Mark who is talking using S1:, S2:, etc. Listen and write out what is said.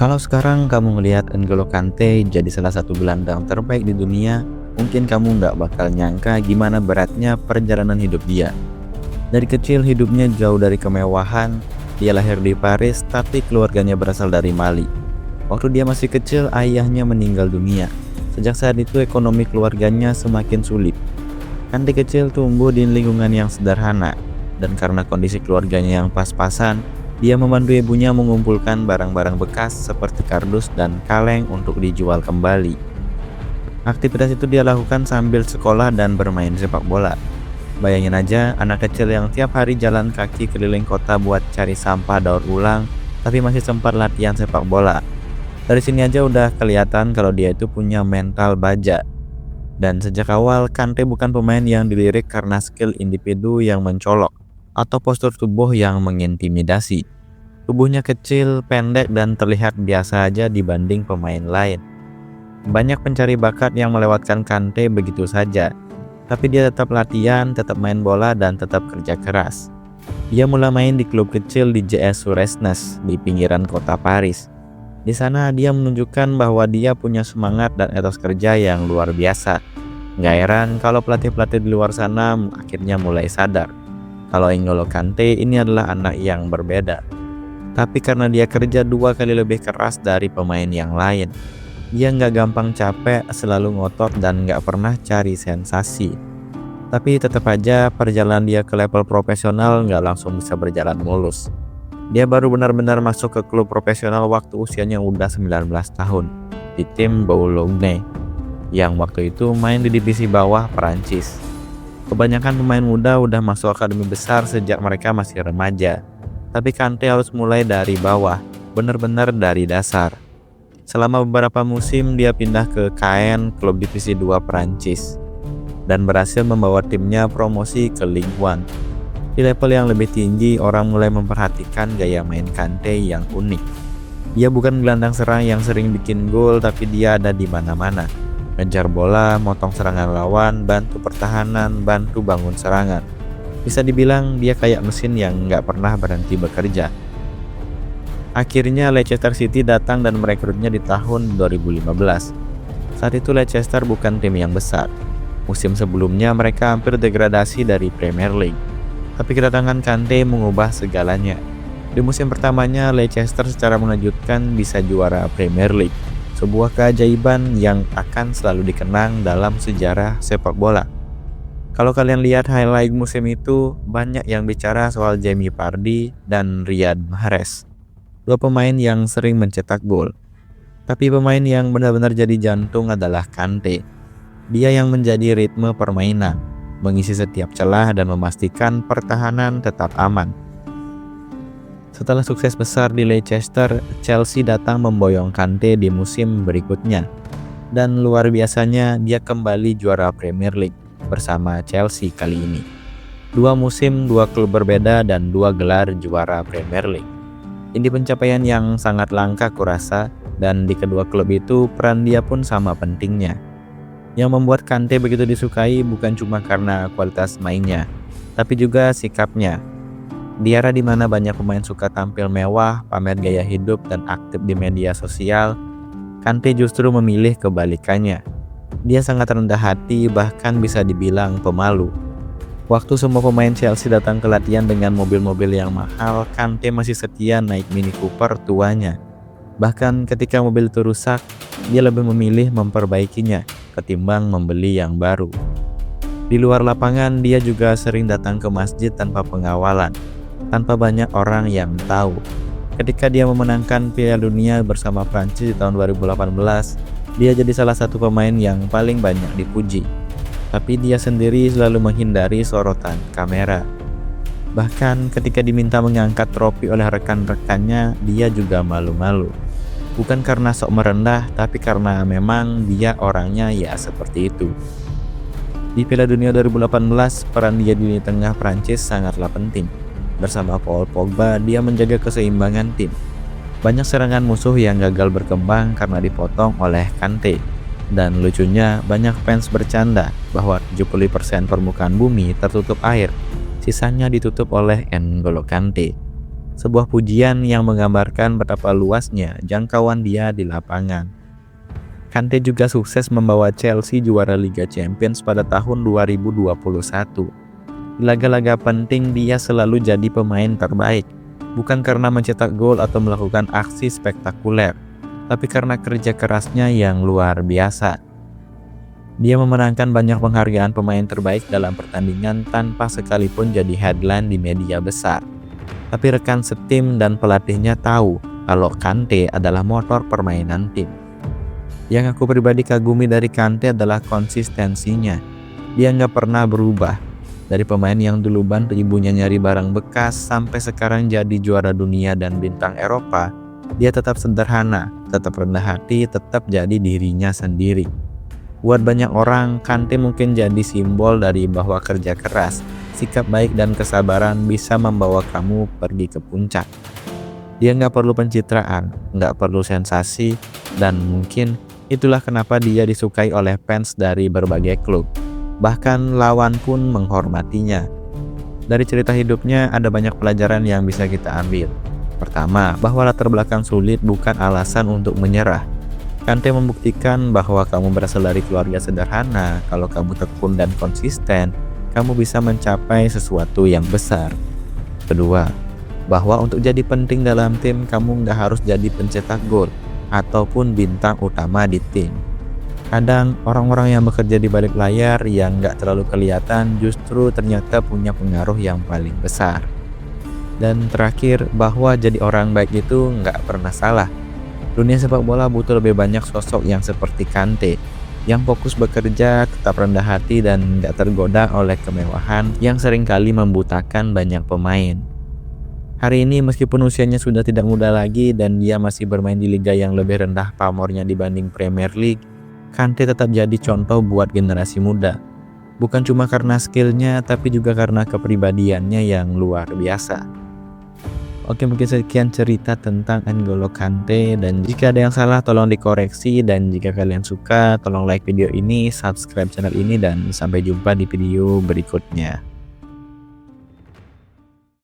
S1: Kalau sekarang kamu ngelihat N'Golo Kante jadi salah satu gelandang terbaik di dunia, mungkin kamu nggak bakal nyangka gimana beratnya perjalanan hidup dia. Dari kecil hidupnya jauh dari kemewahan, dia lahir di Paris tapi keluarganya berasal dari Mali. Waktu dia masih kecil, ayahnya meninggal dunia. Sejak saat itu ekonomi keluarganya semakin sulit. Kante kecil tumbuh di lingkungan yang sederhana, dan karena kondisi keluarganya yang pas-pasan, dia membantu ibunya mengumpulkan barang-barang bekas seperti kardus dan kaleng untuk dijual kembali. Aktivitas itu dia lakukan sambil sekolah dan bermain sepak bola. Bayangin aja anak kecil yang tiap hari jalan kaki keliling kota buat cari sampah daur ulang, tapi masih sempat latihan sepak bola. Dari sini aja udah kelihatan kalau dia itu punya mental baja. Dan sejak awal, Kante bukan pemain yang dilirik karena skill individu yang mencolok atau postur tubuh yang mengintimidasi. Tubuhnya kecil, pendek, dan terlihat biasa aja dibanding pemain lain. Banyak pencari bakat yang melewatkan Kante begitu saja, tapi dia tetap latihan, tetap main bola, dan tetap kerja keras. Dia mulai main di klub kecil di JS Suresnes di pinggiran kota Paris. Di sana dia menunjukkan bahwa dia punya semangat dan etos kerja yang luar biasa. Nggak heran kalau pelatih-pelatih di luar sana akhirnya mulai sadar kalau N'Golo Kante ini adalah anak yang berbeda. Tapi karena dia kerja 2 kali lebih keras dari pemain yang lain, dia nggak gampang capek, selalu ngotot, dan nggak pernah cari sensasi. Tapi tetap aja perjalanan dia ke level profesional nggak langsung bisa berjalan mulus. Dia baru benar-benar masuk ke klub profesional waktu usianya udah 19 tahun di tim Boulogne yang waktu itu main di divisi bawah Perancis. Kebanyakan pemain muda udah masuk akademi besar sejak mereka masih remaja. Tapi Kante harus mulai dari bawah, benar-benar dari dasar. Selama beberapa musim dia pindah ke Caen, klub divisi 2 Perancis, dan berhasil membawa timnya promosi ke Ligue 1. Di level yang lebih tinggi, orang mulai memperhatikan gaya main Kante yang unik. Dia bukan gelandang serang yang sering bikin gol, tapi dia ada di mana-mana. Ngejar bola, motong serangan lawan, bantu pertahanan, bantu bangun serangan. Bisa dibilang dia kayak mesin yang nggak pernah berhenti bekerja. Akhirnya Leicester City datang dan merekrutnya di tahun 2015. Saat itu Leicester bukan tim yang besar. Musim sebelumnya mereka hampir degradasi dari Premier League. Tapi kedatangan Kante mengubah segalanya. Di musim pertamanya, Leicester secara mengejutkan bisa juara Premier League. Sebuah keajaiban yang akan selalu dikenang dalam sejarah sepak bola. Kalau kalian lihat highlight musim itu, banyak yang bicara soal Jamie Vardy dan Riyad Mahrez. 2 pemain yang sering mencetak gol. Tapi pemain yang benar-benar jadi jantung adalah Kante. Dia yang menjadi ritme permainan, mengisi setiap celah dan memastikan pertahanan tetap aman. Setelah sukses besar di Leicester, Chelsea datang memboyong Kante di musim berikutnya. Dan luar biasanya dia kembali juara Premier League bersama Chelsea kali ini. 2 musim, 2 klub berbeda, dan 2 gelar juara Premier League. Ini pencapaian yang sangat langka kurasa, dan di kedua klub itu peran dia pun sama pentingnya. Yang membuat Kante begitu disukai bukan cuma karena kualitas mainnya, tapi juga sikapnya. Di era dimana banyak pemain suka tampil mewah, pamer gaya hidup, dan aktif di media sosial, Kante justru memilih kebalikannya. Dia sangat rendah hati, bahkan bisa dibilang pemalu. Waktu semua pemain Chelsea datang ke latihan dengan mobil-mobil yang mahal, Kante masih setia naik Mini Cooper tuanya. Bahkan ketika mobil itu rusak, dia lebih memilih memperbaikinya ketimbang membeli yang baru. Di luar lapangan, dia juga sering datang ke masjid tanpa pengawalan, tanpa banyak orang yang tahu. Ketika dia memenangkan Piala Dunia bersama Prancis di tahun 2018, dia jadi salah satu pemain yang paling banyak dipuji. Tapi dia sendiri selalu menghindari sorotan kamera. Bahkan ketika diminta mengangkat trofi oleh rekan-rekannya, dia juga malu-malu. Bukan karena sok merendah, tapi karena memang dia orangnya ya seperti itu. Di Piala Dunia 2018, peran dia di lini tengah Prancis sangatlah penting. Bersama Paul Pogba, dia menjaga keseimbangan tim. Banyak serangan musuh yang gagal berkembang karena dipotong oleh Kante. Dan lucunya, banyak fans bercanda bahwa 70% permukaan bumi tertutup air. Sisanya ditutup oleh N'Golo Kante. sebuah pujian yang menggambarkan betapa luasnya jangkauan dia di lapangan. Kante juga sukses membawa Chelsea juara Liga Champions pada tahun 2021. Di laga-laga penting dia selalu jadi pemain terbaik, bukan karena mencetak gol atau melakukan aksi spektakuler, tapi karena kerja kerasnya yang luar biasa. Dia memenangkan banyak penghargaan pemain terbaik dalam pertandingan tanpa sekalipun jadi headline di media besar. Tapi rekan setim dan pelatihnya tahu kalau Kante adalah motor permainan tim. Yang aku pribadi kagumi dari Kante adalah konsistensinya. Dia nggak pernah berubah. Dari pemain yang dulu bantu ibunya nyari barang bekas sampai sekarang jadi juara dunia dan bintang Eropa, dia tetap sederhana, tetap rendah hati, tetap jadi dirinya sendiri. Buat banyak orang, Kante mungkin jadi simbol dari bahwa kerja keras, sikap baik dan kesabaran bisa membawa kamu pergi ke puncak. Dia nggak perlu pencitraan, nggak perlu sensasi, dan mungkin itulah kenapa dia disukai oleh fans dari berbagai klub. Bahkan lawan pun menghormatinya. Dari cerita hidupnya ada banyak pelajaran yang bisa kita ambil. Pertama, bahwa latar belakang sulit bukan alasan untuk menyerah. Kante membuktikan bahwa kamu berasal dari keluarga sederhana. Kalau kamu tekun dan konsisten, kamu bisa mencapai sesuatu yang besar. Kedua, bahwa untuk jadi penting dalam tim, kamu nggak harus jadi pencetak gol ataupun bintang utama di tim. Kadang orang-orang yang bekerja di balik layar yang nggak terlalu kelihatan justru ternyata punya pengaruh yang paling besar. Dan terakhir, bahwa jadi orang baik itu nggak pernah salah. Dunia sepak bola butuh lebih banyak sosok yang seperti Kante, yang fokus bekerja, tetap rendah hati dan nggak tergoda oleh kemewahan yang seringkali membutakan banyak pemain. Hari ini meskipun usianya sudah tidak muda lagi dan dia masih bermain di liga yang lebih rendah pamornya dibanding Premier League, Kante tetap jadi contoh buat generasi muda. Bukan cuma karena skillnya, tapi juga karena kepribadiannya yang luar biasa. Oke, mungkin sekian cerita tentang N'Golo Kante, dan jika ada yang salah tolong dikoreksi, dan jika kalian suka tolong like video ini, subscribe channel ini, dan sampai jumpa di video berikutnya.